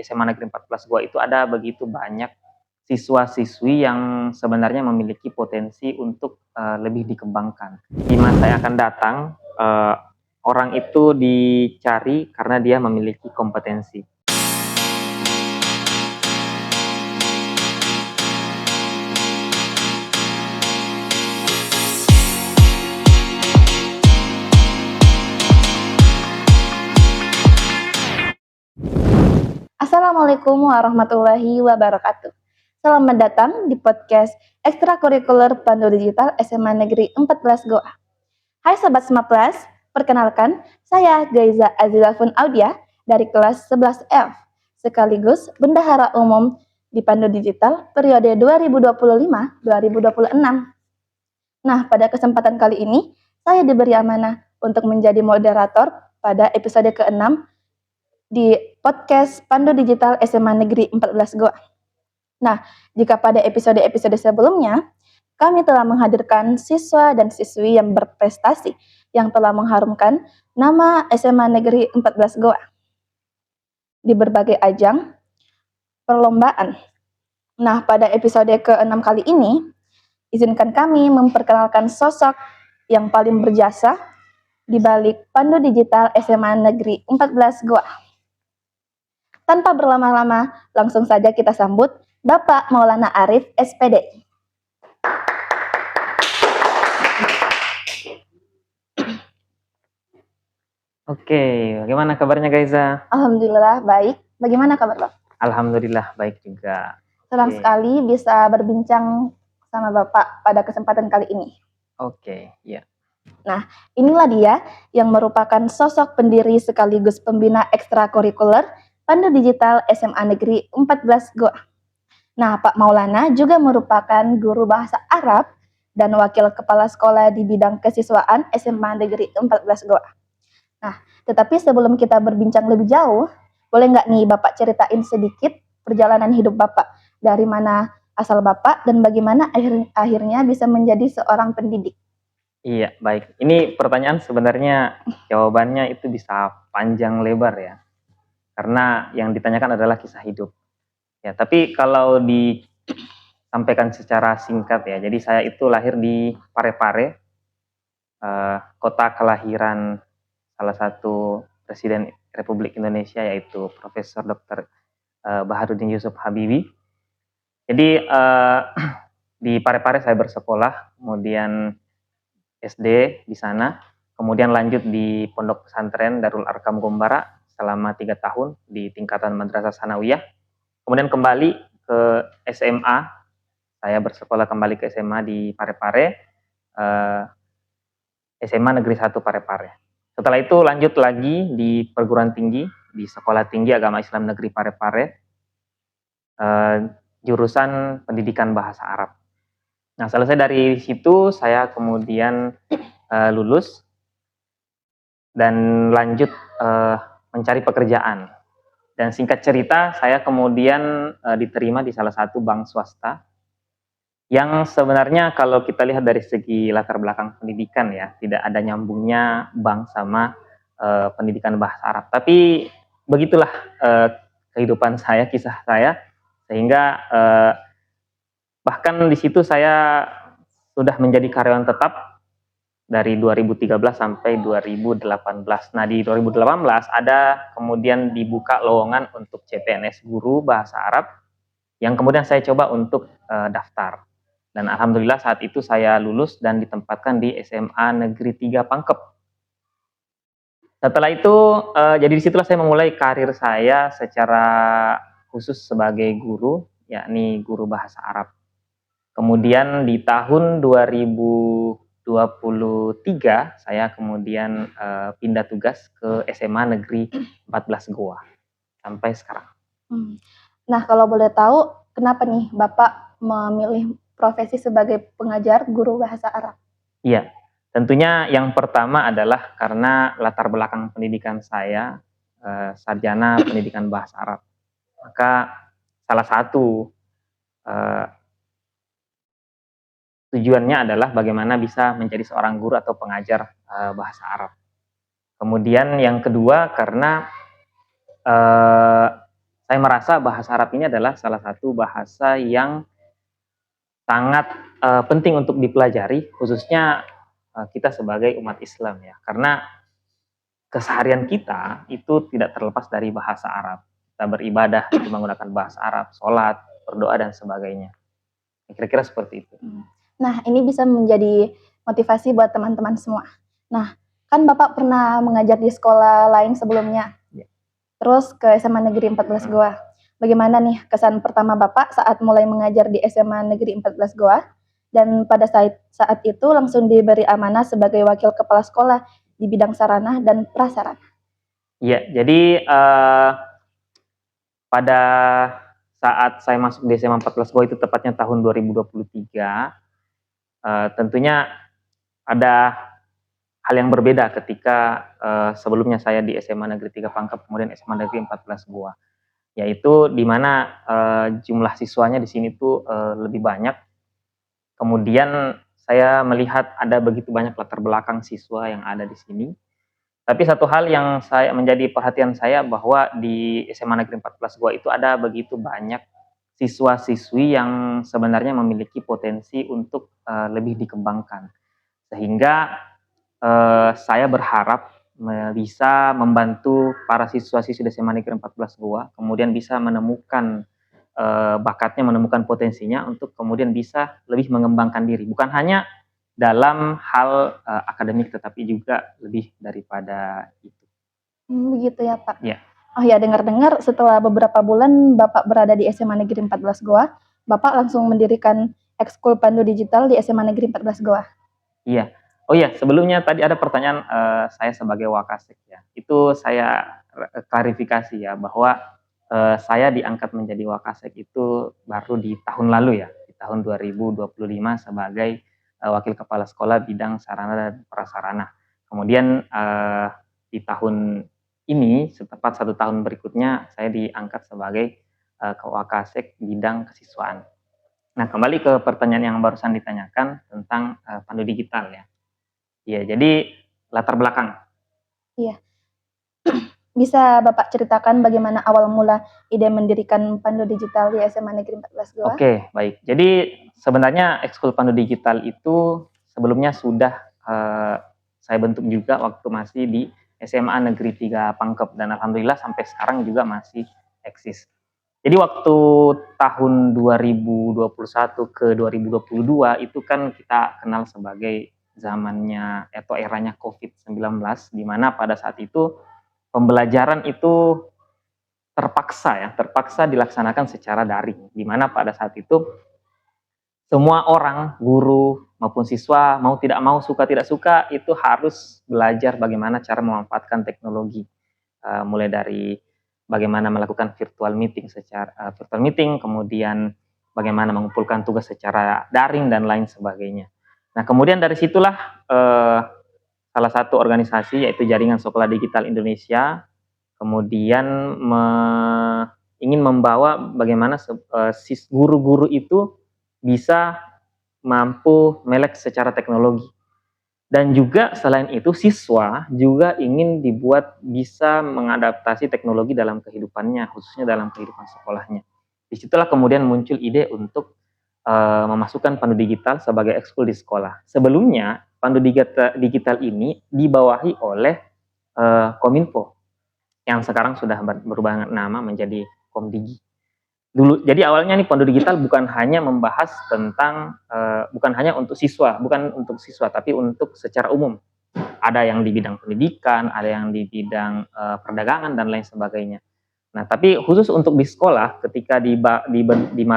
SMA Negeri 14 Goa itu ada begitu banyak siswa-siswi yang sebenarnya memiliki potensi untuk lebih dikembangkan. Di masa yang akan datang, orang itu dicari karena dia memiliki kompetensi. Assalamualaikum warahmatullahi wabarakatuh. Selamat datang di podcast Ekstrakurikuler Pandu Digital SMA Negeri 14 Goa. Hai Sobat Smaplas, perkenalkan saya Gaiza Azizafun Audia dari kelas 11F, sekaligus Bendahara Umum di Pandu Digital periode 2025-2026. Nah, pada kesempatan kali ini, saya diberi amanah untuk menjadi moderator pada episode ke-6 di podcast Pandu Digital SMA Negeri 14 Goa. Nah, jika pada episode-episode sebelumnya, kami telah menghadirkan siswa dan siswi yang berprestasi yang telah mengharumkan nama SMA Negeri 14 Goa di berbagai ajang perlombaan. Nah, pada episode ke-6 kali ini, izinkan kami memperkenalkan sosok yang paling berjasa di balik Pandu Digital SMA Negeri 14 Goa. Tanpa berlama-lama, langsung saja kita sambut Bapak Maulana Arif, SPD. Oke, bagaimana kabarnya Gaiza? Alhamdulillah baik. Bagaimana kabar Bapak? Alhamdulillah baik juga. Senang sekali bisa berbincang sama Bapak pada kesempatan kali ini. Oke, ya. Nah, inilah dia yang merupakan sosok pendiri sekaligus pembina ekstrakurikuler Pandu Digital SMA Negeri 14 Goa. Nah, Pak Maulana juga merupakan guru bahasa Arab dan wakil kepala sekolah di bidang kesiswaan SMA Negeri 14 Goa. Nah, tetapi sebelum kita berbincang lebih jauh, boleh nggak nih Bapak ceritain sedikit perjalanan hidup Bapak? Dari mana asal Bapak dan bagaimana akhirnya bisa menjadi seorang pendidik? Iya, baik. Ini pertanyaan sebenarnya jawabannya itu bisa panjang lebar ya. Karena yang ditanyakan adalah kisah hidup. Ya, tapi kalau disampaikan secara singkat ya. Jadi saya itu lahir di Parepare, kota kelahiran salah satu Presiden Republik Indonesia yaitu Profesor Dr. Baharudin Yusuf Habibie. Jadi di Parepare saya bersekolah, kemudian SD di sana, kemudian lanjut di Pondok Pesantren Darul Arkam Gombara selama 3 tahun di tingkatan Madrasah Sanawiyah. Kemudian kembali ke SMA, saya bersekolah kembali ke SMA di Parepare, SMA Negeri 1 Parepare. Setelah itu lanjut lagi di perguruan tinggi, di Sekolah Tinggi Agama Islam Negeri Parepare, jurusan Pendidikan Bahasa Arab. Nah, selesai dari situ saya kemudian lulus dan lanjut mencari pekerjaan. Dan singkat cerita, saya kemudian diterima di salah satu bank swasta yang sebenarnya kalau kita lihat dari segi latar belakang pendidikan ya, tidak ada nyambungnya bank sama pendidikan bahasa Arab. Tapi begitulah kehidupan saya, kisah saya, sehingga bahkan di situ saya sudah menjadi karyawan tetap dari 2013 sampai 2018. Nah, di 2018 ada kemudian dibuka lowongan untuk CPNS guru bahasa Arab yang kemudian saya coba untuk daftar. Dan alhamdulillah saat itu saya lulus dan ditempatkan di SMA Negeri 3 Pangkep. Setelah itu, jadi disitulah saya memulai karir saya secara khusus sebagai guru, yakni guru bahasa Arab. Kemudian di tahun 2023 saya kemudian pindah tugas ke SMA Negeri 14 Goa sampai sekarang. Nah, kalau boleh tahu, kenapa nih Bapak memilih profesi sebagai pengajar guru bahasa Arab? Iya, tentunya yang pertama adalah karena latar belakang pendidikan saya sarjana pendidikan bahasa Arab. Maka salah satu tujuannya adalah bagaimana bisa menjadi seorang guru atau pengajar bahasa Arab. Kemudian yang kedua karena saya merasa bahasa Arab ini adalah salah satu bahasa yang sangat penting untuk dipelajari, khususnya kita sebagai umat Islam ya, karena keseharian kita itu tidak terlepas dari bahasa Arab. Kita beribadah itu menggunakan bahasa Arab, sholat, berdoa dan sebagainya. Kira-kira seperti itu. Nah, ini bisa menjadi motivasi buat teman-teman semua. Nah, kan Bapak pernah mengajar di sekolah lain sebelumnya. Ya. Terus ke SMA Negeri 14 Goa. Bagaimana nih kesan pertama Bapak saat mulai mengajar di SMA Negeri 14 Goa? Dan pada saat itu langsung diberi amanah sebagai wakil kepala sekolah di bidang sarana dan prasarana. Iya, jadi pada saat saya masuk di SMA 14 Goa itu tepatnya tahun 2023, tentunya ada hal yang berbeda ketika sebelumnya saya di SMA Negeri 3 Pangkep, kemudian SMA Negeri 14 Goa, yaitu di mana jumlah siswanya di sini tuh lebih banyak. Kemudian saya melihat ada begitu banyak latar belakang siswa yang ada di sini. Tapi satu hal yang menjadi perhatian saya bahwa di SMA Negeri 14 Goa itu ada begitu banyak siswa-siswi yang sebenarnya memiliki potensi untuk lebih dikembangkan. Sehingga saya berharap bisa membantu para siswa-siswi di SMA Negeri 14 Goa, kemudian bisa menemukan bakatnya, menemukan potensinya untuk kemudian bisa lebih mengembangkan diri. Bukan hanya dalam hal akademik, tetapi juga lebih daripada itu. Begitu ya Pak? Ya. Oh ya, dengar-dengar setelah beberapa bulan Bapak berada di SMA Negeri 14 Goa, Bapak langsung mendirikan ekskul Pandu Digital di SMA Negeri 14 Goa. Iya. Oh iya, sebelumnya tadi ada pertanyaan saya sebagai Wakasek ya. Itu saya klarifikasi ya, bahwa saya diangkat menjadi Wakasek itu baru di tahun lalu ya, di tahun 2025 sebagai wakil kepala sekolah bidang sarana dan prasarana. Kemudian di tahun ini, setepat 1 tahun berikutnya, saya diangkat sebagai Wakasek bidang kesiswaan. Nah, kembali ke pertanyaan yang barusan ditanyakan tentang Pandu Digital ya. Iya, jadi latar belakang. Iya. Bisa Bapak ceritakan bagaimana awal mula ide mendirikan Pandu Digital di SMA Negeri 14 Goa? Oke, baik. Jadi sebenarnya ekskul Pandu Digital itu sebelumnya sudah saya bentuk juga waktu masih di SMA Negeri 3 Pangkep, dan alhamdulillah sampai sekarang juga masih eksis. Jadi waktu tahun 2021 ke 2022 itu kan kita kenal sebagai zamannya atau eranya COVID-19, di mana pada saat itu pembelajaran itu terpaksa dilaksanakan secara daring, di mana pada saat itu semua orang, guru maupun siswa, mau tidak mau, suka tidak suka, itu harus belajar bagaimana cara memanfaatkan teknologi, mulai dari bagaimana melakukan virtual meeting, kemudian bagaimana mengumpulkan tugas secara daring dan lain sebagainya. Nah, kemudian dari situlah salah satu organisasi yaitu Jaringan Sekolah Digital Indonesia kemudian ingin membawa bagaimana guru-guru itu bisa mampu melek secara teknologi. Dan juga selain itu siswa juga ingin dibuat bisa mengadaptasi teknologi dalam kehidupannya, khususnya dalam kehidupan sekolahnya. Disitulah kemudian muncul ide untuk memasukkan Pandu Digital sebagai ekskul di sekolah. Sebelumnya Pandu Digital ini dibawahi oleh Kominfo, yang sekarang sudah berubah nama menjadi Komdigi. Dulu, jadi awalnya nih Pandu Digital bukan hanya membahas tentang bukan hanya untuk siswa, tapi untuk secara umum. Ada yang di bidang pendidikan, ada yang di bidang perdagangan dan lain sebagainya. Nah, tapi khusus untuk di sekolah, ketika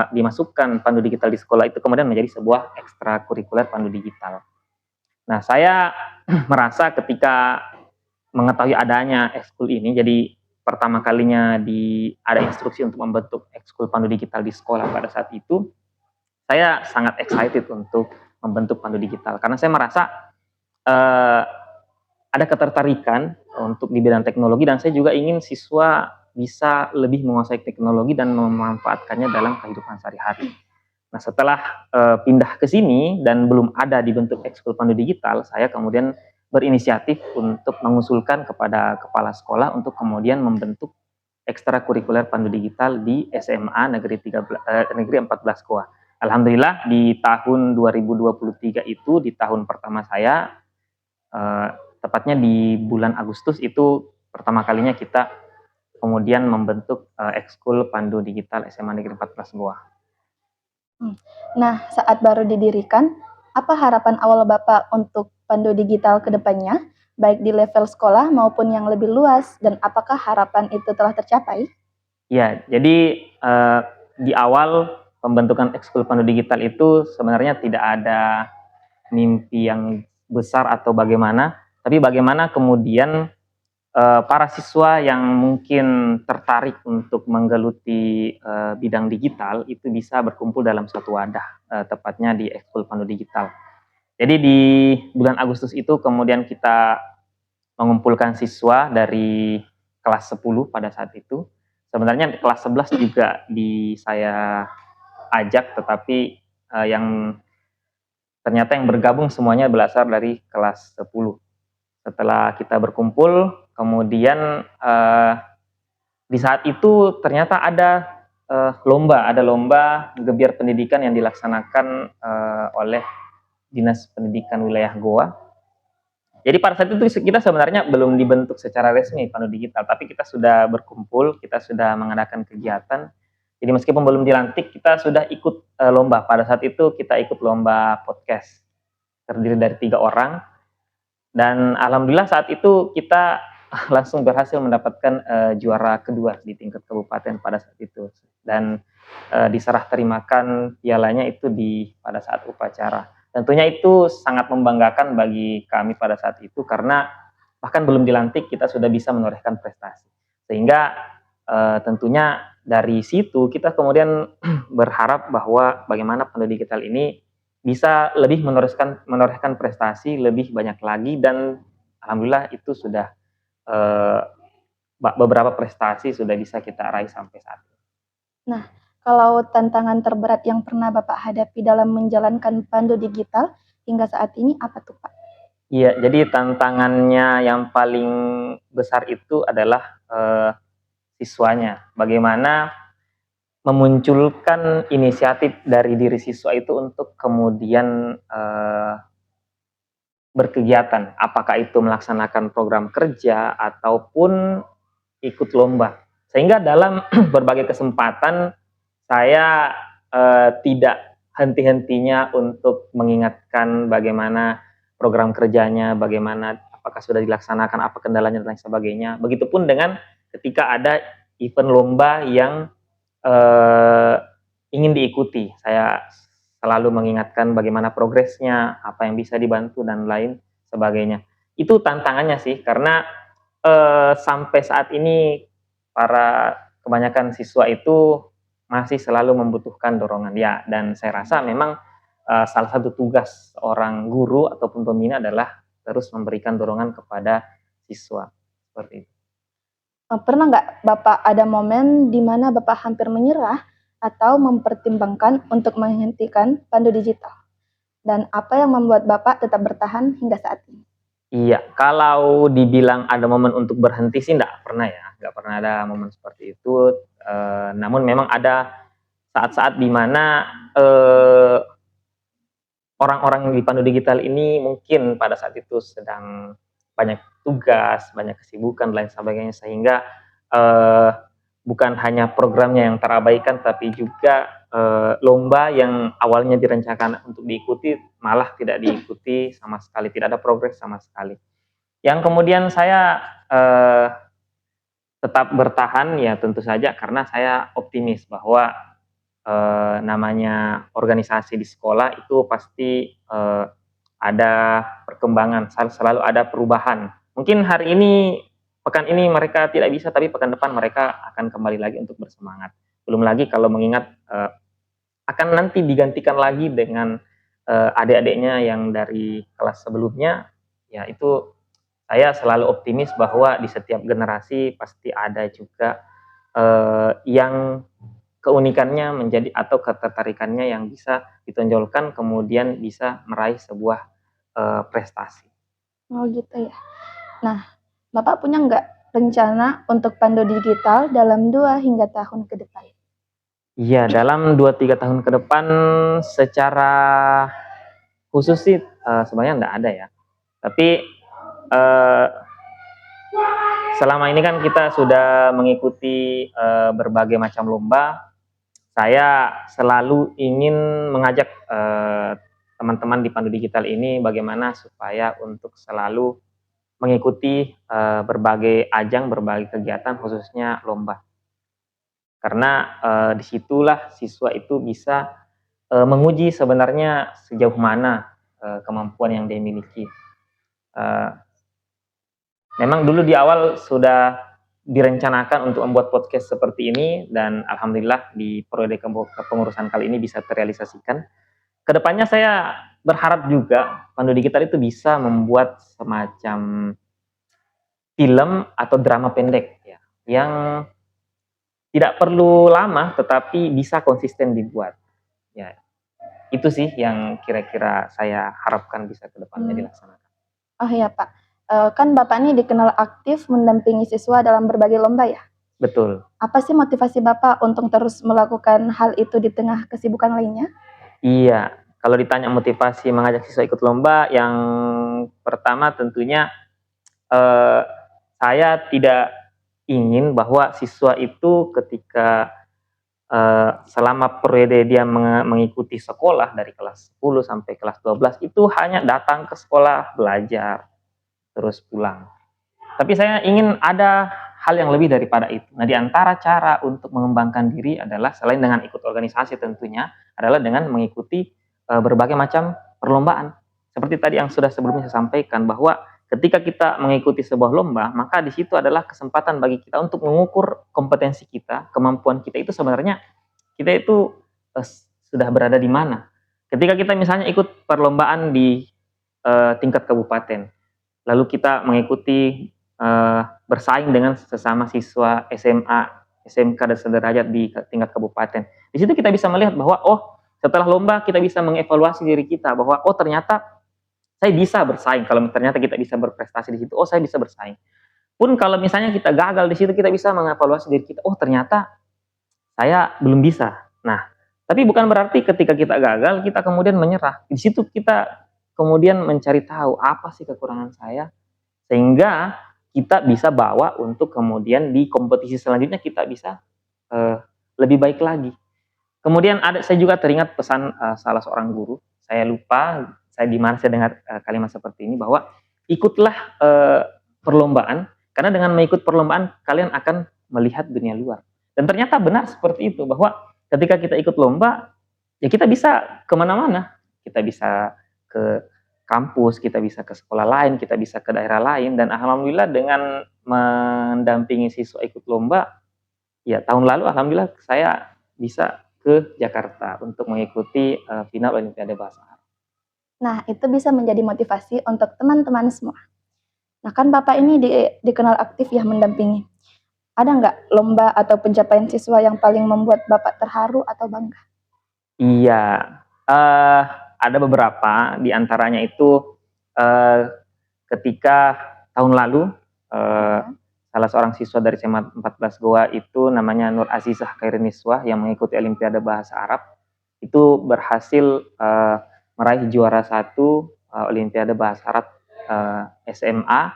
dimasukkan Pandu Digital di sekolah, itu kemudian menjadi sebuah ekstrakurikuler Pandu Digital. Nah, saya merasa ketika mengetahui adanya ekskul ini, jadi pertama kalinya ada instruksi untuk membentuk ekskul Pandu Digital di sekolah pada saat itu, saya sangat excited untuk membentuk Pandu Digital karena saya merasa ada ketertarikan untuk di bidang teknologi, dan saya juga ingin siswa bisa lebih menguasai teknologi dan memanfaatkannya dalam kehidupan sehari-hari. Nah, setelah pindah ke sini dan belum ada dibentuk ekskul Pandu Digital, saya kemudian berinisiatif untuk mengusulkan kepada kepala sekolah untuk kemudian membentuk ekstrakurikuler Pandu Digital di SMA Negeri 14 Goa. Alhamdulillah di tahun 2023 itu, di tahun pertama saya, tepatnya di bulan Agustus itu pertama kalinya kita kemudian membentuk ekskul Pandu Digital SMA Negeri 14 Goa. Nah, saat baru didirikan, apa harapan awal Bapak untuk Pandu Digital ke depannya, baik di level sekolah maupun yang lebih luas, dan apakah harapan itu telah tercapai? Ya, jadi di awal pembentukan ekskul Pandu Digital itu sebenarnya tidak ada mimpi yang besar atau bagaimana, tapi bagaimana kemudian para siswa yang mungkin tertarik untuk menggeluti bidang digital itu bisa berkumpul dalam satu wadah, tepatnya di ekskul Pandu Digital. Jadi di bulan Agustus itu kemudian kita mengumpulkan siswa dari kelas 10 pada saat itu. Sebenarnya kelas 11 juga saya ajak, tetapi yang ternyata yang bergabung semuanya berasal dari kelas 10. Setelah kita berkumpul, kemudian di saat itu ternyata ada lomba gebiar pendidikan yang dilaksanakan oleh Dinas Pendidikan Wilayah Goa. Jadi pada saat itu kita sebenarnya belum dibentuk secara resmi Pandu Digital, tapi kita sudah berkumpul, kita sudah mengadakan kegiatan. Jadi meskipun belum dilantik, kita sudah ikut lomba. Pada saat itu kita ikut lomba podcast, terdiri dari 3 orang. Dan alhamdulillah saat itu kita langsung berhasil mendapatkan juara kedua di tingkat kabupaten pada saat itu. Dan diserah terimakan pialanya itu pada saat upacara. Tentunya itu sangat membanggakan bagi kami pada saat itu, karena bahkan belum dilantik kita sudah bisa menorehkan prestasi. Sehingga tentunya dari situ kita kemudian berharap bahwa bagaimana Pandu Digital ini bisa lebih menorehkan prestasi lebih banyak lagi, dan alhamdulillah itu sudah beberapa prestasi sudah bisa kita raih sampai saat ini. Nah, kalau tantangan terberat yang pernah Bapak hadapi dalam menjalankan Pandu Digital hingga saat ini apa tuh Pak? Iya, jadi tantangannya yang paling besar itu adalah siswanya. Bagaimana memunculkan inisiatif dari diri siswa itu untuk kemudian berkegiatan, apakah itu melaksanakan program kerja ataupun ikut lomba. Sehingga dalam berbagai kesempatan saya tidak henti-hentinya untuk mengingatkan bagaimana program kerjanya, bagaimana apakah sudah dilaksanakan, apa kendalanya dan lain sebagainya. Begitupun dengan ketika ada event lomba yang ingin diikuti, saya selalu mengingatkan bagaimana progresnya, apa yang bisa dibantu dan lain sebagainya. Itu tantangannya sih, karena sampai saat ini para kebanyakan siswa itu masih selalu membutuhkan dorongan ya, dan saya rasa memang salah satu tugas seorang guru ataupun pembina adalah terus memberikan dorongan kepada siswa seperti itu. Pernah nggak Bapak ada momen di mana Bapak hampir menyerah atau mempertimbangkan untuk menghentikan Pandu Digital? Dan apa yang membuat Bapak tetap bertahan hingga saat ini? Iya, kalau dibilang ada momen untuk berhenti sih nggak pernah ya, nggak pernah ada momen seperti itu. Namun memang ada saat-saat di mana orang-orang di Pandu Digital ini mungkin pada saat itu sedang banyak tugas, banyak kesibukan, dan lain sebagainya, sehingga bukan hanya programnya yang terabaikan, tapi juga lomba yang awalnya direncanakan untuk diikuti malah tidak diikuti sama sekali, tidak ada progres sama sekali. Yang kemudian saya tetap bertahan ya tentu saja karena saya optimis bahwa namanya organisasi di sekolah itu pasti ada perkembangan, selalu ada perubahan. Mungkin hari ini, pekan ini mereka tidak bisa, tapi pekan depan mereka akan kembali lagi untuk bersemangat. Belum lagi kalau mengingat akan nanti digantikan lagi dengan adik-adiknya yang dari kelas sebelumnya, ya itu saya selalu optimis bahwa di setiap generasi pasti ada juga yang keunikannya menjadi atau ketertarikannya yang bisa ditonjolkan kemudian bisa meraih sebuah prestasi. Oh gitu ya. Nah, Bapak punya nggak rencana untuk Pandu Digital dalam 2 hingga tahun ke depan? Iya, dalam 2-3 tahun ke depan secara khusus sih sebenarnya enggak ada ya. Tapi eh, selama ini kan kita sudah mengikuti berbagai macam lomba. Saya selalu ingin mengajak teman-teman di Pandu Digital ini bagaimana supaya untuk selalu mengikuti berbagai ajang, berbagai kegiatan, khususnya lomba. Karena disitulah siswa itu bisa menguji sebenarnya sejauh mana kemampuan yang dia miliki. Memang dulu di awal sudah direncanakan untuk membuat podcast seperti ini, dan alhamdulillah di periode kepengurusan kali ini bisa terrealisasikan. Kedepannya saya berharap juga Pandu Digital itu bisa membuat semacam film atau drama pendek ya, yang tidak perlu lama tetapi bisa konsisten dibuat. Ya, itu sih yang kira-kira saya harapkan bisa kedepannya dilaksanakan. Oh iya Pak, kan Bapak ini dikenal aktif mendampingi siswa dalam berbagai lomba ya? Betul. Apa sih motivasi Bapak untuk terus melakukan hal itu di tengah kesibukan lainnya? Iya, kalau ditanya motivasi mengajak siswa ikut lomba, yang pertama tentunya saya tidak ingin bahwa siswa itu ketika selama periode dia mengikuti sekolah dari kelas 10 sampai kelas 12 itu hanya datang ke sekolah, belajar, terus pulang. Tapi saya ingin ada hal yang lebih daripada itu. Nah, di antara cara untuk mengembangkan diri adalah selain dengan ikut organisasi tentunya, adalah dengan mengikuti berbagai macam perlombaan. Seperti tadi yang sudah sebelumnya saya sampaikan, bahwa ketika kita mengikuti sebuah lomba, maka di situ adalah kesempatan bagi kita untuk mengukur kompetensi kita, kemampuan kita itu sebenarnya kita itu sudah berada di mana. Ketika kita misalnya ikut perlombaan di tingkat kabupaten, lalu kita mengikuti bersaing dengan sesama siswa SMA, SMK dan sederajat di tingkat kabupaten. Di situ kita bisa melihat bahwa setelah lomba kita bisa mengevaluasi diri kita bahwa ternyata saya bisa bersaing. Kalau ternyata kita bisa berprestasi di situ, saya bisa bersaing. Pun kalau misalnya kita gagal di situ, kita bisa mengevaluasi diri kita, ternyata saya belum bisa. Nah, tapi bukan berarti ketika kita gagal kita kemudian menyerah. Di situ kita kemudian mencari tahu apa sih kekurangan saya, sehingga kita bisa bawa untuk kemudian di kompetisi selanjutnya kita bisa lebih baik lagi. Kemudian saya juga teringat pesan salah seorang guru, saya lupa di mana saya dengar kalimat seperti ini, bahwa ikutlah perlombaan, karena dengan mengikut perlombaan kalian akan melihat dunia luar. Dan ternyata benar seperti itu, bahwa ketika kita ikut lomba, ya kita bisa kemana-mana, kita bisa ke kampus, kita bisa ke sekolah lain, kita bisa ke daerah lain, dan alhamdulillah dengan mendampingi siswa ikut lomba, ya tahun lalu alhamdulillah saya bisa ke Jakarta untuk mengikuti final Olimpiade Bahasa Arab. Nah, itu bisa menjadi motivasi untuk teman-teman semua. Nah, kan Bapak ini dikenal aktif ya mendampingi. Ada nggak lomba atau pencapaian siswa yang paling membuat Bapak terharu atau bangga? Iya, ada beberapa, di antaranya itu ketika tahun lalu salah seorang siswa dari SMA 14 Goa itu namanya Nur Azizah Khairuniswah yang mengikuti Olimpiade Bahasa Arab, itu berhasil meraih juara 1 Olimpiade Bahasa Arab SMA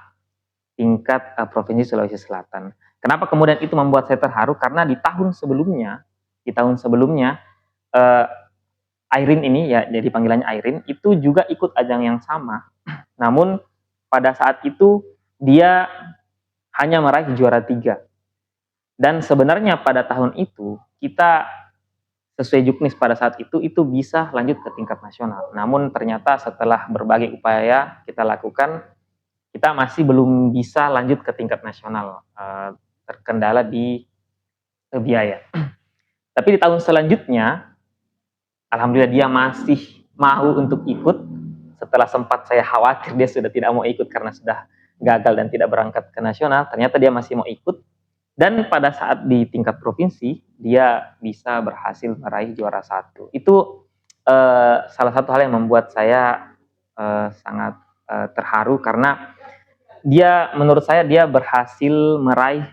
tingkat Provinsi Sulawesi Selatan. Kenapa kemudian itu membuat saya terharu? Karena di tahun sebelumnya Airin ini, ya jadi panggilannya Airin, itu juga ikut ajang yang sama. Namun pada saat itu dia hanya meraih juara 3. Dan sebenarnya pada tahun itu kita sesuai juknis pada saat itu bisa lanjut ke tingkat nasional. Namun ternyata setelah berbagai upaya kita lakukan, kita masih belum bisa lanjut ke tingkat nasional, terkendala di biaya. Tapi di tahun selanjutnya alhamdulillah dia masih mau untuk ikut. Setelah sempat saya khawatir dia sudah tidak mau ikut karena sudah gagal dan tidak berangkat ke nasional, ternyata dia masih mau ikut. Dan pada saat di tingkat provinsi, dia bisa berhasil meraih juara 1. Itu salah satu hal yang membuat saya sangat terharu, karena dia menurut saya dia berhasil meraih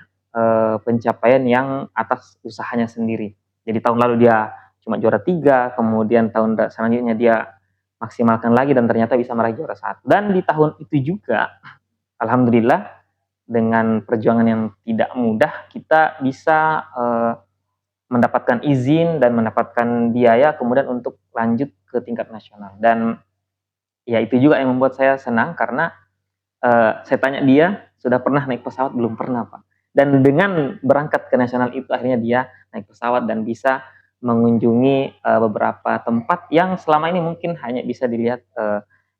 pencapaian yang atas usahanya sendiri. Jadi tahun lalu dia cuma juara 3, kemudian tahun selanjutnya dia maksimalkan lagi dan ternyata bisa meraih juara 1. Dan di tahun itu juga, alhamdulillah, dengan perjuangan yang tidak mudah, kita bisa mendapatkan izin dan mendapatkan biaya kemudian untuk lanjut ke tingkat nasional. Dan ya itu juga yang membuat saya senang karena saya tanya dia, sudah pernah naik pesawat? Belum pernah, Pak. Dan dengan berangkat ke nasional itu akhirnya dia naik pesawat dan bisa mengunjungi beberapa tempat yang selama ini mungkin hanya bisa dilihat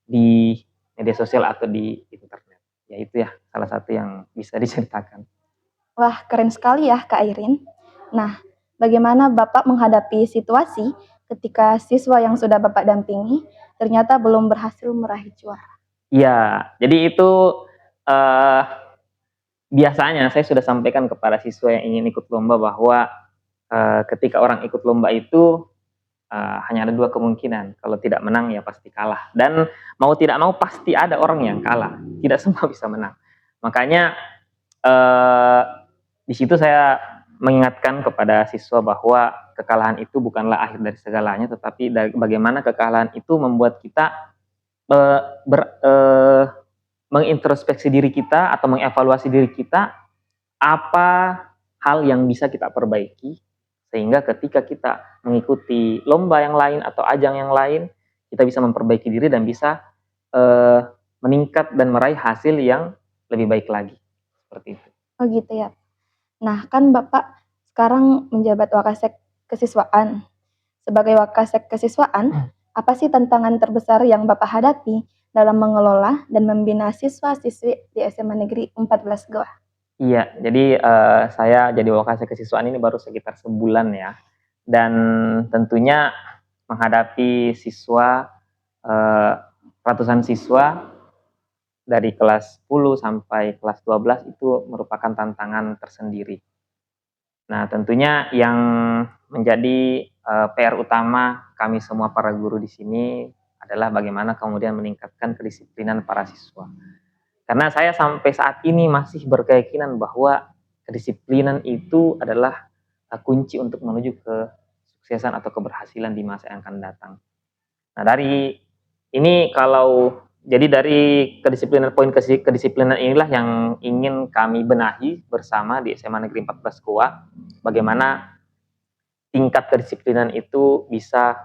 di media sosial atau di internet. Ya itu ya salah satu yang bisa diceritakan. Wah, keren sekali ya Kak Airin. Nah, bagaimana Bapak menghadapi situasi ketika siswa yang sudah Bapak dampingi ternyata belum berhasil meraih juara? Iya, jadi itu uh, biasanya saya sudah sampaikan kepada siswa yang ingin ikut lomba bahwa ketika orang ikut lomba itu hanya ada 2 kemungkinan. Kalau tidak menang ya pasti kalah. Dan mau tidak mau pasti ada orang yang kalah. Tidak semua bisa menang. Makanya di situ saya mengingatkan kepada siswa bahwa kekalahan itu bukanlah akhir dari segalanya, tetapi bagaimana kekalahan itu membuat kita mengintrospeksi diri kita atau mengevaluasi diri kita, apa hal yang bisa kita perbaiki sehingga ketika kita mengikuti lomba yang lain atau ajang yang lain, kita bisa memperbaiki diri dan bisa meningkat dan meraih hasil yang lebih baik lagi. Seperti itu. Oh gitu ya. Nah, kan Bapak sekarang menjabat Wakasek Kesiswaan. Sebagai Wakasek Kesiswaan, apa sih tantangan terbesar yang Bapak hadapi dalam mengelola dan membina siswa-siswi di SMA Negeri 14 Goa? Iya, jadi saya jadi Wakasek Kesiswaan ini baru sekitar sebulan ya. Dan tentunya menghadapi siswa, ratusan siswa dari kelas 10 sampai kelas 12 itu merupakan tantangan tersendiri. Nah, tentunya yang menjadi PR utama kami semua para guru di sini adalah bagaimana kemudian meningkatkan kedisiplinan para siswa. Karena saya sampai saat ini masih berkeyakinan bahwa kedisiplinan itu adalah kunci untuk menuju ke kesuksesan atau keberhasilan di masa yang akan datang. Nah, dari ini jadi dari poin kedisiplinan inilah yang ingin kami benahi bersama di SMA Negeri 14 Goa, bagaimana tingkat kedisiplinan itu bisa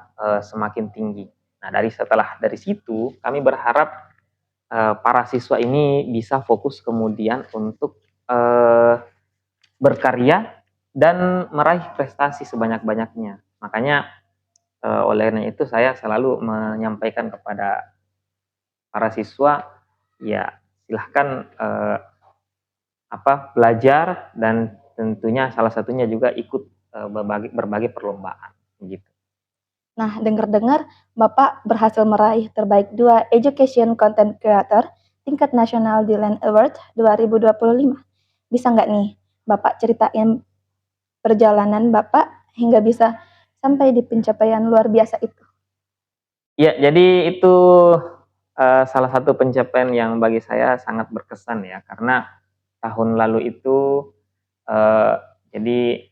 semakin tinggi. Nah, dari situ kami berharap para siswa ini bisa fokus kemudian untuk berkarya dan meraih prestasi sebanyak-banyaknya. Makanya oleh karena itu saya selalu menyampaikan kepada para siswa, ya silahkan belajar dan tentunya salah satunya juga ikut berbagai perlombaan gitu. Nah, dengar-dengar Bapak berhasil meraih terbaik 2 Education Content Creator tingkat nasional di Land Award 2025. Bisa nggak nih Bapak ceritain perjalanan Bapak hingga bisa sampai di pencapaian luar biasa itu? Ya, jadi itu salah satu pencapaian yang bagi saya sangat berkesan ya, karena tahun lalu itu jadi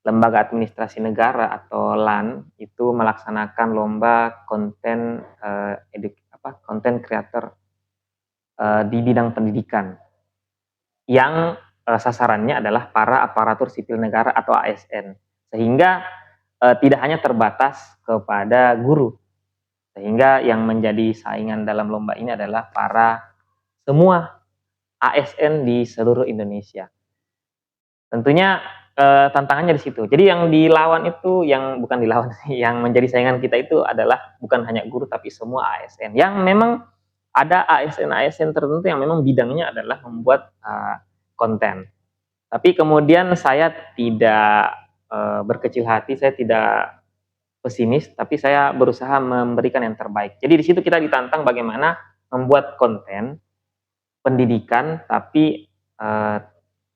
Lembaga Administrasi Negara atau LAN itu melaksanakan lomba konten konten creator di bidang pendidikan yang sasarannya adalah para aparatur sipil negara atau ASN, sehingga tidak hanya terbatas kepada guru, sehingga yang menjadi saingan dalam lomba ini adalah semua ASN di seluruh Indonesia. Tentunya tantangannya di situ. Jadi yang dilawan itu, yang menjadi saingan kita itu adalah bukan hanya guru tapi semua ASN. Yang memang ada ASN tertentu yang memang bidangnya adalah membuat konten. Tapi kemudian saya tidak berkecil hati, saya tidak pesimis, tapi saya berusaha memberikan yang terbaik. Jadi di situ kita ditantang bagaimana membuat konten pendidikan, tapi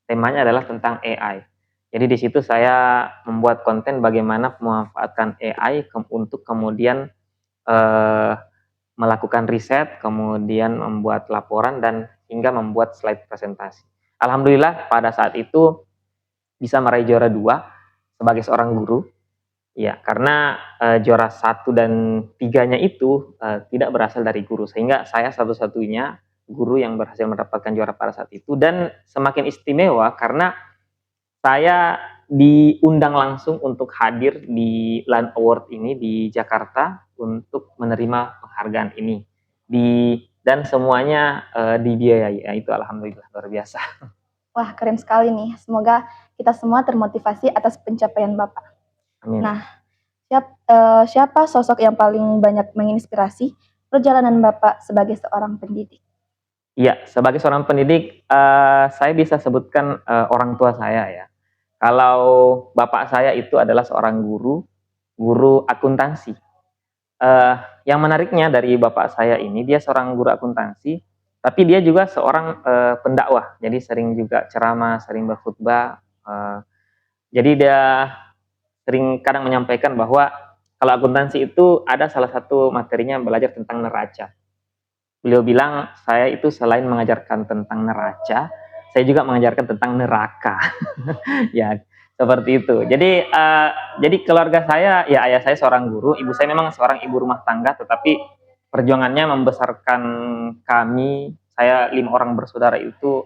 temanya adalah tentang AI. Jadi di situ saya membuat konten bagaimana memanfaatkan AI untuk kemudian melakukan riset, kemudian membuat laporan dan hingga membuat slide presentasi. Alhamdulillah pada saat itu bisa meraih juara 2 sebagai seorang guru. Ya, karena juara 1 dan 3-nya itu tidak berasal dari guru, sehingga saya satu-satunya guru yang berhasil mendapatkan juara pada saat itu, dan semakin istimewa karena saya diundang langsung untuk hadir di LAN Award ini di Jakarta untuk menerima penghargaan ini. Dan semuanya dibiayai. Ya, itu alhamdulillah luar biasa. Wah, keren sekali nih. Semoga kita semua termotivasi atas pencapaian Bapak. Amin. Nah, siapa sosok yang paling banyak menginspirasi perjalanan Bapak sebagai seorang pendidik? Iya, sebagai seorang pendidik, saya bisa sebutkan orang tua saya ya. Kalau bapak saya itu adalah seorang guru akuntansi. Yang menariknya dari bapak saya ini, dia seorang guru akuntansi, tapi dia juga seorang pendakwah. Jadi sering juga ceramah, sering berkhutbah. Jadi dia sering kadang menyampaikan bahwa kalau akuntansi itu ada salah satu materinya belajar tentang neraca. Beliau bilang, saya itu selain mengajarkan tentang neraca, saya juga mengajarkan tentang neraka. Ya, seperti itu. Jadi keluarga saya, ya ayah saya seorang guru, ibu saya memang seorang ibu rumah tangga, tetapi perjuangannya membesarkan kami, saya 5 orang bersaudara itu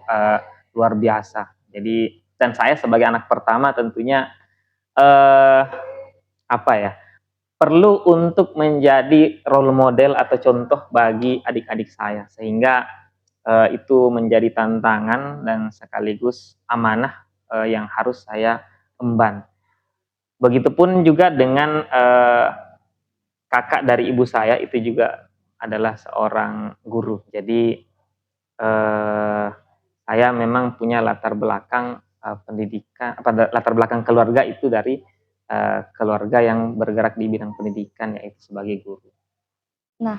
luar biasa. Jadi, dan saya sebagai anak pertama tentunya eh, apa ya, perlu untuk menjadi role model atau contoh bagi adik-adik saya, sehingga itu menjadi tantangan dan sekaligus amanah yang harus saya emban. Begitupun juga dengan kakak dari ibu saya, itu juga adalah seorang guru. Jadi saya memang punya latar belakang pendidikan, latar belakang keluarga itu dari keluarga yang bergerak di bidang pendidikan, yaitu sebagai guru. Nah,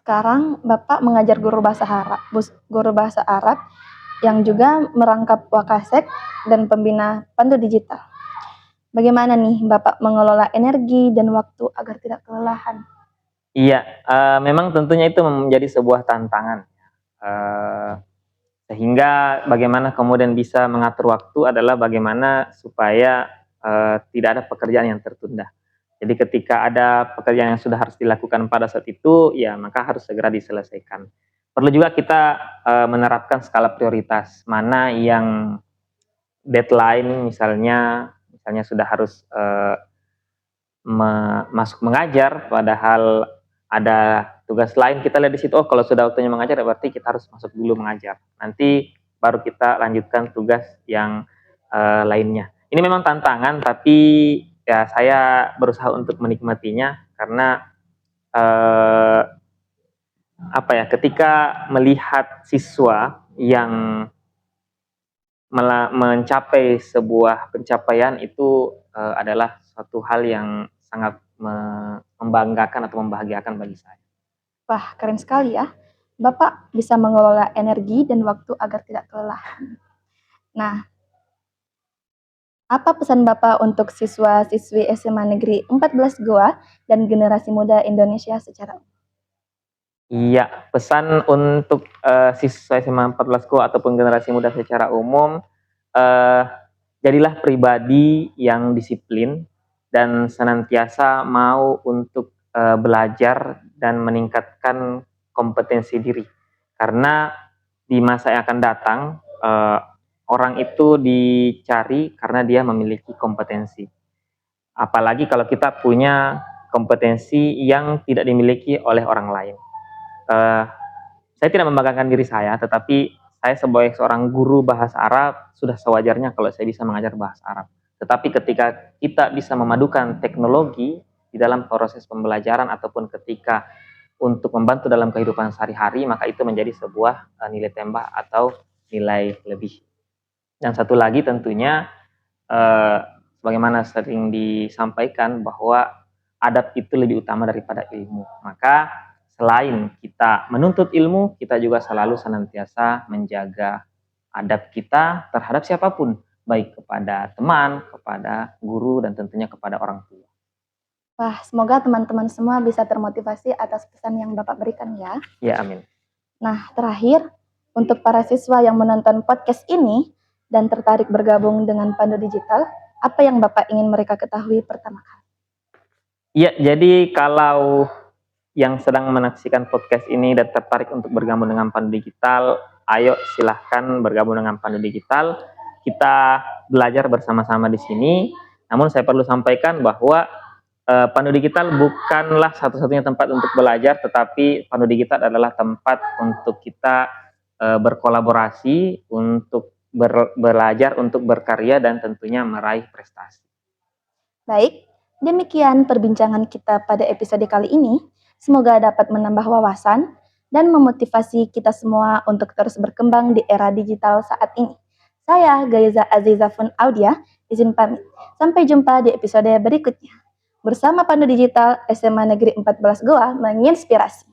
sekarang Bapak mengajar guru bahasa Arab yang juga merangkap Wakasek dan pembina Pandu Digital. Bagaimana nih Bapak mengelola energi dan waktu agar tidak kelelahan? Iya, memang tentunya itu menjadi sebuah tantangan. Sehingga bagaimana kemudian bisa mengatur waktu adalah bagaimana supaya tidak ada pekerjaan yang tertunda. Jadi ketika ada pekerjaan yang sudah harus dilakukan pada saat itu, ya maka harus segera diselesaikan. Perlu juga kita menerapkan skala prioritas, mana yang deadline misalnya sudah harus masuk mengajar, padahal ada tugas lain, kita lihat di situ, oh kalau sudah waktunya mengajar berarti kita harus masuk dulu mengajar. Nanti baru kita lanjutkan tugas yang lainnya. Ini memang tantangan, tapi ya saya berusaha untuk menikmatinya karena apa ya, ketika melihat siswa yang mencapai sebuah pencapaian itu adalah suatu hal yang sangat membanggakan atau membahagiakan bagi saya. Wah, keren sekali ya. Bapak bisa mengelola energi dan waktu agar tidak kelelahan. Nah, apa pesan Bapak untuk siswa-siswi SMA Negeri 14 Goa dan generasi muda Indonesia secara umum? Iya, pesan untuk siswa SMA 14 Goa ataupun generasi muda secara umum, eh, jadilah pribadi yang disiplin dan senantiasa mau untuk belajar dan meningkatkan kompetensi diri. Karena di masa yang akan datang, orang itu dicari karena dia memiliki kompetensi. Apalagi kalau kita punya kompetensi yang tidak dimiliki oleh orang lain. Saya tidak membanggakan diri saya, tetapi saya sebagai seorang guru bahasa Arab sudah sewajarnya kalau saya bisa mengajar bahasa Arab. Tetapi ketika kita bisa memadukan teknologi di dalam proses pembelajaran ataupun ketika untuk membantu dalam kehidupan sehari-hari, maka itu menjadi sebuah nilai tambah atau nilai lebih. Dan satu lagi tentunya, sebagaimana sering disampaikan bahwa adab itu lebih utama daripada ilmu. Maka selain kita menuntut ilmu, kita juga selalu senantiasa menjaga adab kita terhadap siapapun, baik kepada teman, kepada guru, dan tentunya kepada orang tua. Wah, semoga teman-teman semua bisa termotivasi atas pesan yang Bapak berikan ya. Ya, amin. Nah, terakhir, Untuk para siswa yang menonton podcast ini dan tertarik bergabung dengan Pandu Digital, apa yang Bapak ingin mereka ketahui pertama kali? Ya, jadi kalau yang sedang menyaksikan podcast ini dan tertarik untuk bergabung dengan Pandu Digital, ayo silahkan bergabung dengan Pandu Digital. Kita belajar bersama-sama di sini. Namun saya perlu sampaikan bahwa Pandu Digital bukanlah satu-satunya tempat untuk belajar, tetapi Pandu Digital adalah tempat untuk kita berkolaborasi, untuk belajar, untuk berkarya, dan tentunya meraih prestasi. Baik, demikian perbincangan kita pada episode kali ini. Semoga dapat menambah wawasan dan memotivasi kita semua untuk terus berkembang di era digital saat ini. Saya Gaiza Aziza Fun Audia, izin pamit. Sampai jumpa di episode berikutnya. Bersama Pandu Digital SMA Negeri 14 Goa menginspirasi.